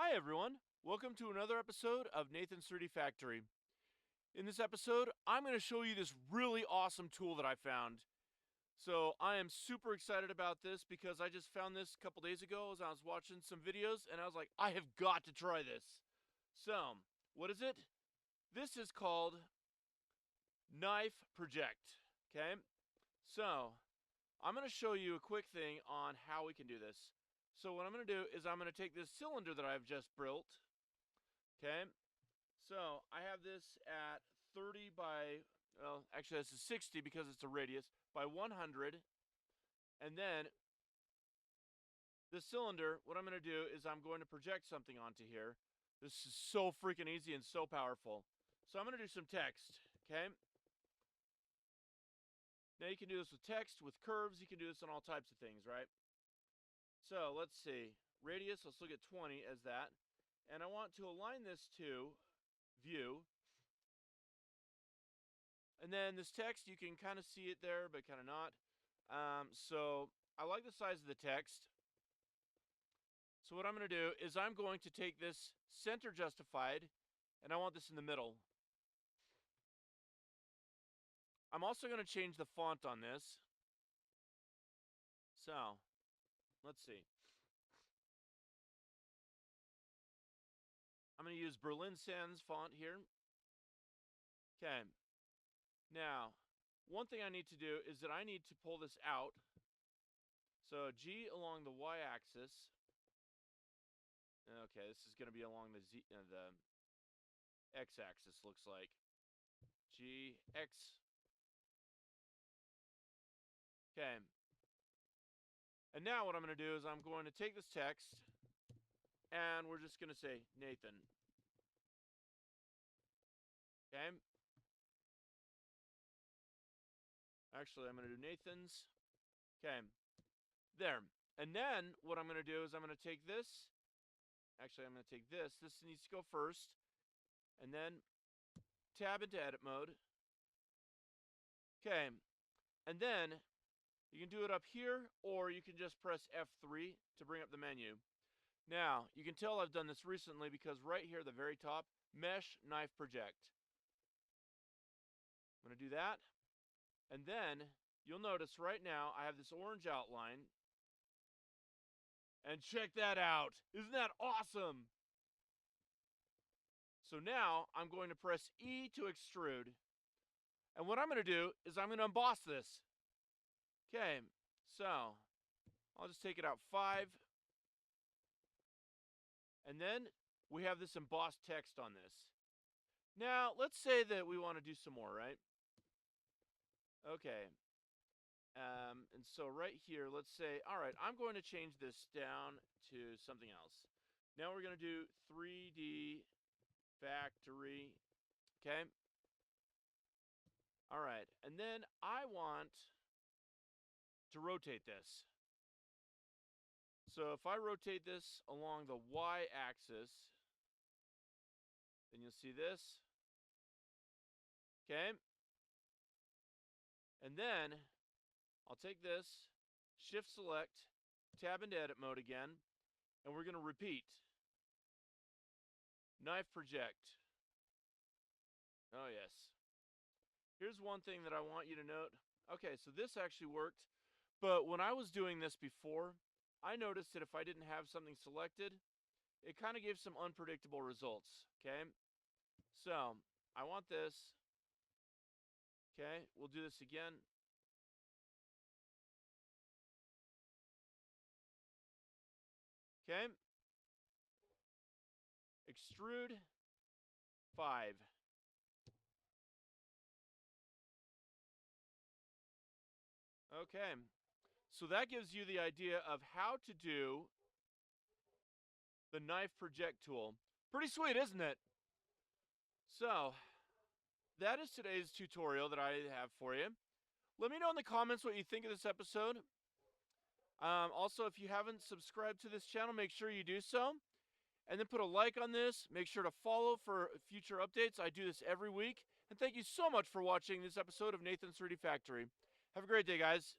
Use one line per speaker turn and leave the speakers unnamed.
Hi everyone, welcome to another episode of Nathan's 3D Factory. In this episode, I'm going to show you this really awesome tool that I found. So I am super excited about this because I just found this a couple days ago as I was watching some videos and I was like, I have got to try this. So, what is it? This is called Knife Project, okay? So, I'm going to show you a quick thing on how we can do this. So what I'm going to do is I'm going to take this cylinder that I've just built, okay? So I have this at 30 by, well, actually this is 60 because it's a radius, by 100. And then the cylinder, what I'm going to do is I'm going to project something onto here. This is so freaking easy and so powerful. So I'm going to do some text, okay? Now you can do this with text, with curves, you can do this on all types of things, right? So let's see, radius, let's look at 20 as that. And I want to align this to view. And then this text, you can kind of see it there, but kind of not. So I like the size of the text. So what I'm going to do is I'm going to take this center justified, and I want this in the middle. I'm also going to change the font on this. So let's see. I'm going to use Berlin Sans font here. Okay. Now, one thing I need to do is that I need to pull this out. So G along the y-axis. Okay, this is going to be along the the x-axis, looks like. G, X. Okay. And now what I'm going to do is I'm going to take this text, and we're just going to say Nathan. Okay. Actually, I'm going to do Nathan's. Okay. There. And then what I'm going to do is I'm going to take this. Actually, I'm going to take this. This needs to go first. And then tab into edit mode. Okay. And then you can do it up here, or you can just press F3 to bring up the menu. Now, you can tell I've done this recently because right here at the very top, Mesh Knife Project. I'm going to do that. And then you'll notice right now I have this orange outline. And check that out. Isn't that awesome? So now I'm going to press E to extrude. And what I'm going to do is I'm going to emboss this. Okay, so I'll just take it out 5. And then we have this embossed text on this. Now, let's say that we want to do some more, right? Okay. And so right here, let's say, all right, I'm going to change this down to something else. Now we're going to do 3D Factory. Okay. All right. And then I want to rotate this. So if I rotate this along the y-axis, then you'll see this. Okay. And then I'll take this, shift select, tab into edit mode again, and we're going to repeat. Knife project. Oh, yes. Here's one thing that I want you to note. Okay, so this actually worked, but when I was doing this before, I noticed that if I didn't have something selected, it kind of gave some unpredictable results, okay? So, I want this. Okay, we'll do this again. Okay. Extrude 5. Okay. So that gives you the idea of how to do the knife project tool. Pretty sweet, isn't it? So, that is today's tutorial that I have for you. Let me know in the comments what you think of this episode. Also, if you haven't subscribed to this channel, make sure you do so. And then put a like on this. Make sure to follow for future updates. I do this every week. And thank you so much for watching this episode of Nathan's 3D Factory. Have a great day, guys.